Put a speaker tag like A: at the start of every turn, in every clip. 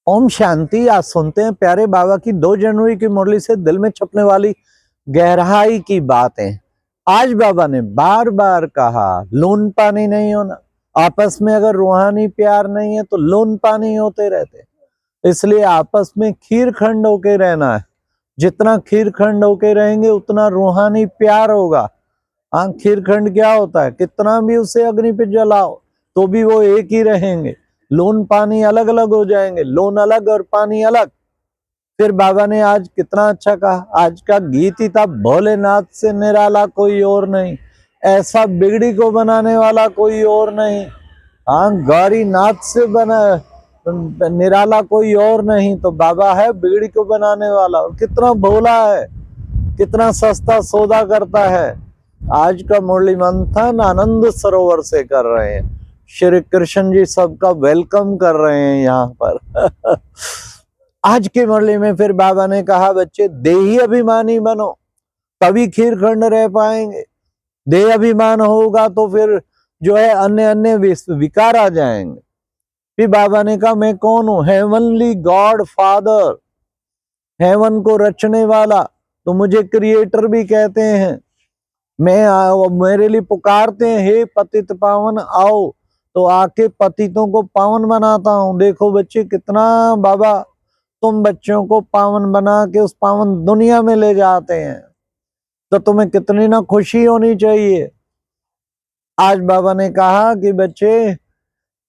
A: ओम शांति। आज सुनते हैं प्यारे बाबा की 2 जनवरी की मुरली से दिल में छपने वाली गहराई की बातें। आज बाबा ने बार बार कहा लोन पानी नहीं होना। आपस में अगर रूहानी प्यार नहीं है तो लोन पानी होते रहते, इसलिए आपस में खीर खंड होके रहना है। जितना खीर खंड होके रहेंगे उतना रूहानी प्यार होगा। हाँ, खीर खंड क्या होता है? कितना भी उसे अग्नि पे जलाओ तो भी वो एक ही रहेंगे। लोन पानी अलग अलग हो जाएंगे, लोन अलग और पानी अलग। फिर बाबा ने आज कितना अच्छा कहा, आज का गीत ही था, भोलेनाथ से निराला कोई और नहीं, ऐसा बिगड़ी को बनाने वाला कोई और नहीं। हाँ, गौरीनाथ से बना निराला कोई और नहीं, तो बाबा है बिगड़ी को बनाने वाला। और कितना भोला है, कितना सस्ता सौदा करता है। आज का मुरली मंथन आनंद सरोवर से कर रहे हैं। श्री कृष्ण जी सबका वेलकम कर रहे हैं यहाँ पर। आज की मुरली में फिर बाबा ने कहा बच्चे देही अभिमानी बनो, तभी खीरखंड रह पाएंगे। देह अभिमान होगा तो फिर जो है अन्य अन्य विकार आ जाएंगे। फिर बाबा ने कहा मैं कौन हूं? हेवनली गॉड फादर, हेवन को रचने वाला, तो मुझे क्रिएटर भी कहते हैं। मेरे लिए पुकारते हैं हे पतित पावन आओ, तो आके पतितों को पावन बनाता हूं। देखो बच्चे कितना बाबा तुम बच्चों को पावन बना के उस पावन दुनिया में ले जाते हैं, तो तुम्हें कितनी ना खुशी होनी चाहिए। आज बाबा ने कहा कि बच्चे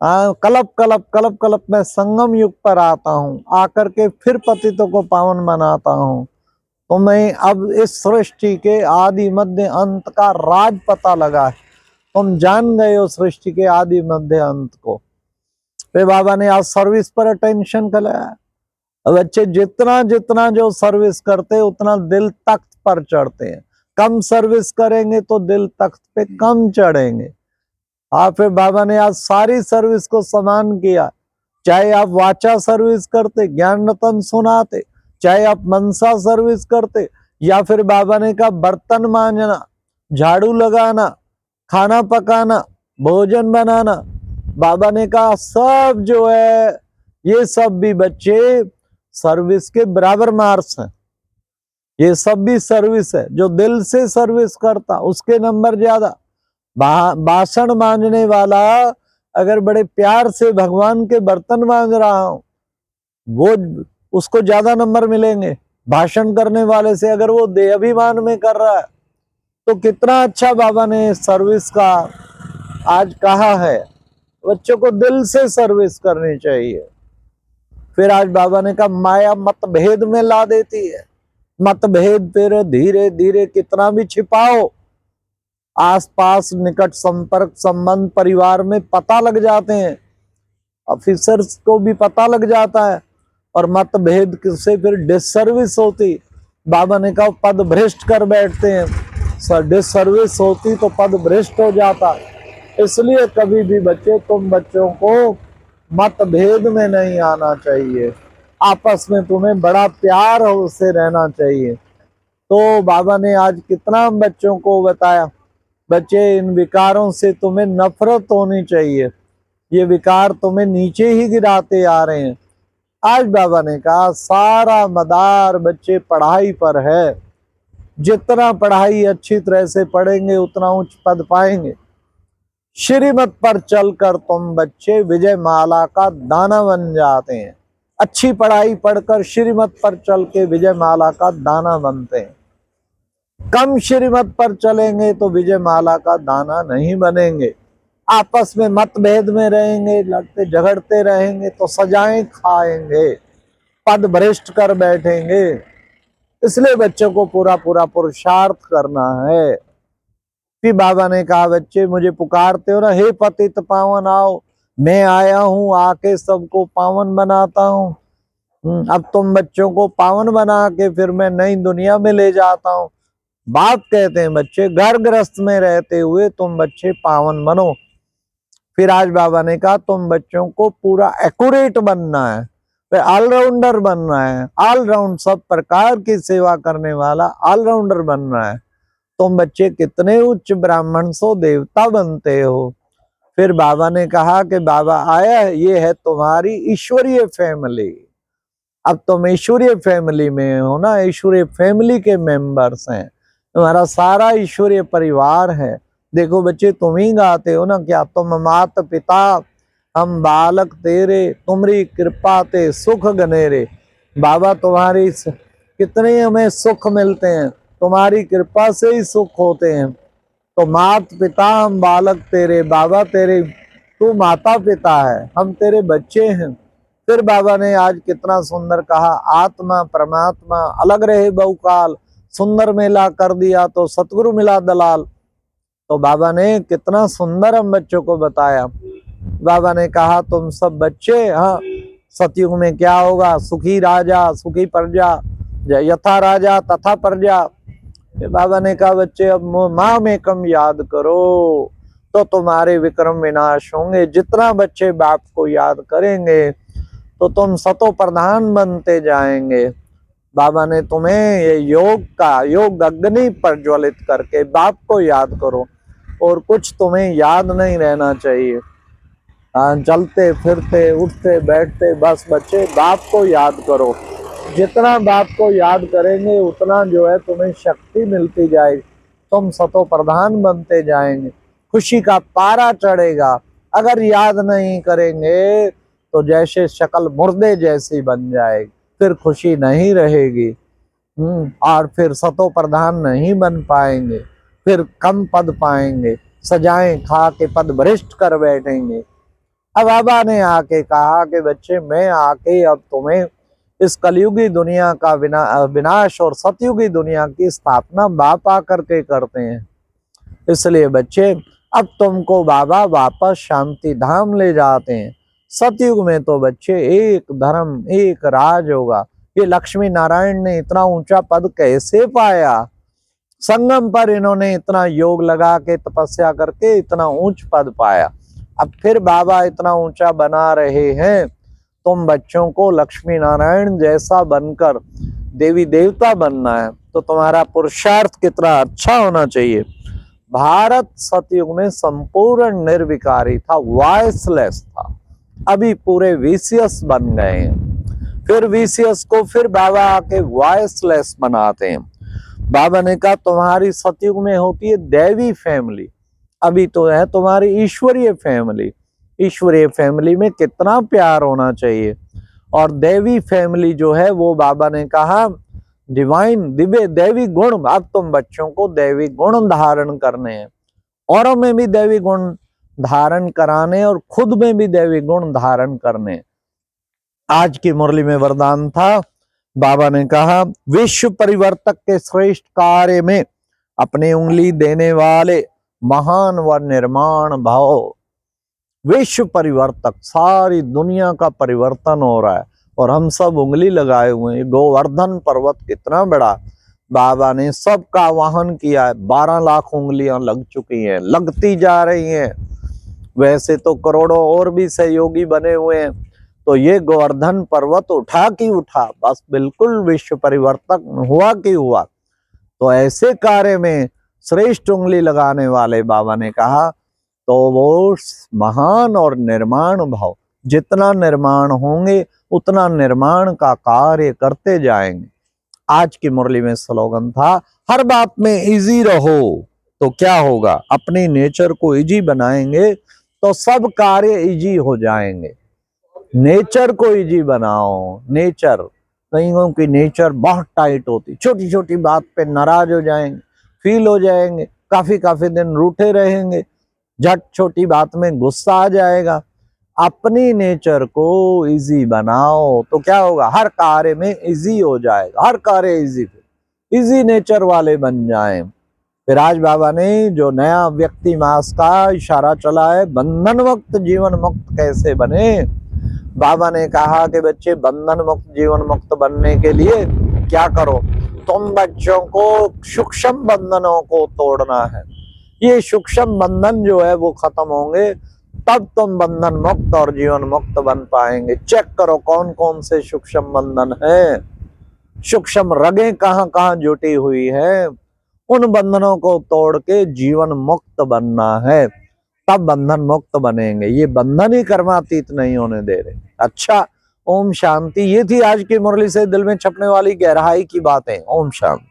A: कलप कलप कलप कलप मैं संगम युग पर आता हूँ, आकर के फिर पतितों को पावन बनाता हूँ। तो मैं अब इस सृष्टि के आदि मध्य अंत का राज पता लगा है। तुम जान गए हो सृष्टि के आदि मध्य अंत को। फिर बाबा ने आज सर्विस पर अटेंशन कराया। बच्चे जितना जितना जो सर्विस करते उतना दिल तख्त पर चढ़ते हैं, कम सर्विस करेंगे तो दिल तख्त पे कम चढ़ेंगे। फिर बाबा ने आज सारी सर्विस को समान किया। चाहे आप वाचा सर्विस करते, ज्ञान रतन सुनाते, चाहे आप मनसा सर्विस करते, या फिर बाबा ने कहा बर्तन मांजना, झाड़ू लगाना, खाना पकाना, भोजन बनाना, बाबा ने कहा सब जो है ये सब भी बच्चे सर्विस के बराबर मार्क्स हैं। ये सब भी सर्विस है। जो दिल से सर्विस करता उसके नंबर ज्यादा। बासन मांजने वाला अगर बड़े प्यार से भगवान के बर्तन मांज रहा हो, वो उसको ज्यादा नंबर मिलेंगे। भाषण करने वाले से अगर वो देह अभिमान में कर रहा है, तो कितना अच्छा बाबा ने सर्विस का आज कहा है। बच्चों को दिल से सर्विस करनी चाहिए। फिर आज बाबा ने कहा माया मतभेद में ला देती है। मतभेद फिर धीरे धीरे कितना भी छिपाओ, आसपास निकट संपर्क संबंध परिवार में पता लग जाते हैं, ऑफिसर्स को भी पता लग जाता है, और मतभेद से फिर डिसर्विस होती। बाबा ने कहा पद भ्रष्ट कर बैठते हैं, डिसर्विस होती तो पद भ्रष्ट हो जाता। इसलिए कभी भी बच्चे तुम बच्चों को मतभेद में नहीं आना चाहिए, आपस में तुम्हें बड़ा प्यार से रहना चाहिए। तो बाबा ने आज कितना बच्चों को बताया, बच्चे इन विकारों से तुम्हें नफरत होनी चाहिए, ये विकार तुम्हें नीचे ही गिराते आ रहे हैं। आज बाबा ने कहा सारा मदार बच्चे पढ़ाई पर है। जितना पढ़ाई अच्छी तरह से पढ़ेंगे उतना उच्च पद पाएंगे। श्रीमत पर चलकर तुम बच्चे विजय माला का दाना बन जाते हैं। अच्छी पढ़ाई पढ़कर श्रीमत पर चल के विजय माला का दाना बनते हैं। कम श्रीमत पर चलेंगे तो विजय माला का दाना नहीं बनेंगे। आपस में मतभेद में रहेंगे, लड़ते झगड़ते रहेंगे तो सजाएं खाएंगे, पद भ्रष्ट कर बैठेंगे। इसलिए बच्चों को पूरा पूरा पुरुषार्थ करना है। फिर बाबा ने कहा बच्चे मुझे पुकारते हो ना, हे पतित पावन आओ, मैं आया हूं, आके सबको पावन बनाता हूं। अब तुम बच्चों को पावन बना के फिर मैं नई दुनिया में ले जाता हूं। बाप कहते हैं बच्चे घर गृहस्थ में रहते हुए तुम बच्चे पावन बनो। फिर आज बाबा ने कहा तुम बच्चों को पूरा एक्यूरेट बनना है, फिर ऑलराउंडर बनना है, ऑलराउंड सब प्रकार की सेवा करने वाला ऑलराउंडर बनना है। तुम बच्चे कितने उच्च ब्राह्मण सो देवता बनते हो। फिर बाबा ने कहा कि बाबा आया है, ये है तुम्हारी ईश्वरीय फैमिली। अब तुम ईश्वरीय फैमिली में हो ना, ईश्वरीय फैमिली के मेंबर्स हैं, तुम्हारा सारा ईश्वरीय परिवार है। देखो बच्चे, तुम ही गाते हो ना, क्या तुम मात पिता हम बालक तेरे, तुमरी कृपा ते सुख गनेरे। बाबा तुम्हारी कितने हमें सुख मिलते हैं, तुम्हारी कृपा से ही सुख होते हैं। तो मात पिता हम बालक तेरे, बाबा तेरे, तू माता पिता है, हम तेरे बच्चे हैं। फिर बाबा ने आज कितना सुंदर कहा, आत्मा परमात्मा अलग रहे बहुकाल, सुंदर मेला कर दिया तो सतगुरु मिला दलाल। तो बाबा ने कितना सुंदर हम बच्चों को बताया। बाबा ने कहा तुम सब बच्चे, हाँ सतयुग में क्या होगा, सुखी राजा सुखी प्रजा, यथा राजा तथा प्रजा। बाबा ने कहा बच्चे अब माँ में कम याद करो तो तुम्हारे विक्रम विनाश होंगे। जितना बच्चे बाप को याद करेंगे तो तुम सतो प्रधान बनते जाएंगे। बाबा ने तुम्हें ये योग अग्नि प्रज्वलित करके बाप को याद करो, और कुछ तुम्हें याद नहीं रहना चाहिए। चलते फिरते उठते बैठते बस बच्चे बाप को याद करो। जितना बाप को याद करेंगे उतना जो है तुम्हें शक्ति मिलती जाएगी, तुम सतो प्रधान बनते जाएंगे, खुशी का पारा चढ़ेगा। अगर याद नहीं करेंगे तो जैसे शक्ल मुर्दे जैसी बन जाएगी, फिर खुशी नहीं रहेगी। और फिर सतो प्रधान नहीं बन पाएंगे, फिर कम पद पाएंगे, सजाएं खा के पद भ्रष्ट कर बैठेंगे। अब बाबा ने आके कहा कि बच्चे मैं आके अब तुम्हें इस कलयुगी दुनिया का विनाश और सतयुगी दुनिया की स्थापना बाप आकर के करते हैं। इसलिए बच्चे अब तुमको बाबा वापस शांति धाम ले जाते हैं। सतयुग में तो बच्चे एक धर्म एक राज होगा। ये लक्ष्मी नारायण ने इतना ऊंचा पद कैसे पाया? संगम पर इन्होंने इतना योग लगा के तपस्या करके इतना ऊंच पद पाया। अब फिर बाबा इतना ऊंचा बना रहे हैं, तुम बच्चों को लक्ष्मी नारायण जैसा बनकर देवी देवता बनना है तो तुम्हारा पुरुषार्थ कितना अच्छा होना चाहिए। भारत सतयुग में संपूर्ण निर्विकारी था, वॉइसलेस था, अभी पूरे विशियस बन गए हैं। फिर विशियस को फिर बाबा आके वॉइसलेस बनाते हैं। बाबा ने कहा तुम्हारी सतयुग में होती है दैवी फैमिली, अभी तो है तुम्हारी ईश्वरीय फैमिली। ईश्वरीय फैमिली में कितना प्यार होना चाहिए। और देवी फैमिली जो है वो बाबा ने कहा डिवाइन दिव्य दैवी गुण। अब तुम बच्चों को दैवी गुण धारण करने हैं, औरों में भी दैवी गुण धारण कराने और खुद में भी दैवी गुण धारण करने। आज की मुरली में वरदान था, बाबा ने कहा विश्व परिवर्तक के श्रेष्ठ कार्य में अपनी उंगली देने वाले महान व निर्माण भाव। विश्व परिवर्तक, सारी दुनिया का परिवर्तन हो रहा है और हम सब उंगली लगाए हुए हैं। गोवर्धन पर्वत कितना बड़ा, बाबा ने सबका वाहन किया है। 12 लाख उंगलियां लग चुकी हैं, लगती जा रही हैं। वैसे तो करोड़ों और भी सहयोगी बने हुए हैं, तो ये गोवर्धन पर्वत उठा कि उठा, बस बिल्कुल विश्व परिवर्तक हुआ कि हुआ। तो ऐसे कार्य में श्रेष्ठ उंगली लगाने वाले बाबा ने कहा तो वो महान और निर्माण भाव, जितना निर्माण होंगे उतना निर्माण का कार्य करते जाएंगे। आज की मुरली में स्लोगन था हर बात में इजी रहो। तो क्या होगा, अपनी नेचर को इजी बनाएंगे तो सब कार्य इजी हो जाएंगे। नेचर को इजी बनाओ। नेचर, कईयों की नेचर बहुत टाइट होती, छोटी छोटी बात पे नाराज हो जाएंगे, फील हो जाएंगे, काफी दिन रूठे रहेंगे, झट छोटी बात में गुस्सा आ जाएगा। अपनी नेचर को इजी बनाओ तो क्या होगा, हर कार्य में इजी हो जाएगा, हर कार्य इजी नेचर वाले बन जाएं। फिर आज बाबा ने जो नया व्यक्ति मास का इशारा चला है, बंधन मुक्त जीवन मुक्त कैसे बने। बाबा ने कहा कि बच्चे बंधन मुक्त जीवन मुक्त बनने के लिए क्या करो, तुम बच्चों को सूक्ष्म बंधनों को तोड़ना है। ये सूक्ष्म बंधन जो है वो खत्म होंगे तब तुम बंधन मुक्त और जीवन मुक्त बन पाएंगे। चेक करो कौन कौन से सूक्ष्म बंधन है, सूक्ष्म रगें कहाँ कहाँ जुटी हुई है, उन बंधनों को तोड़ के जीवन मुक्त बनना है, तब बंधन मुक्त बनेंगे। ये बंधन ही कर्मातीत नहीं होने दे रहे। अच्छा, ओम शांति। ये थी आज की मुरली से दिल में छपने वाली गहराई की बातें। ओम शांति।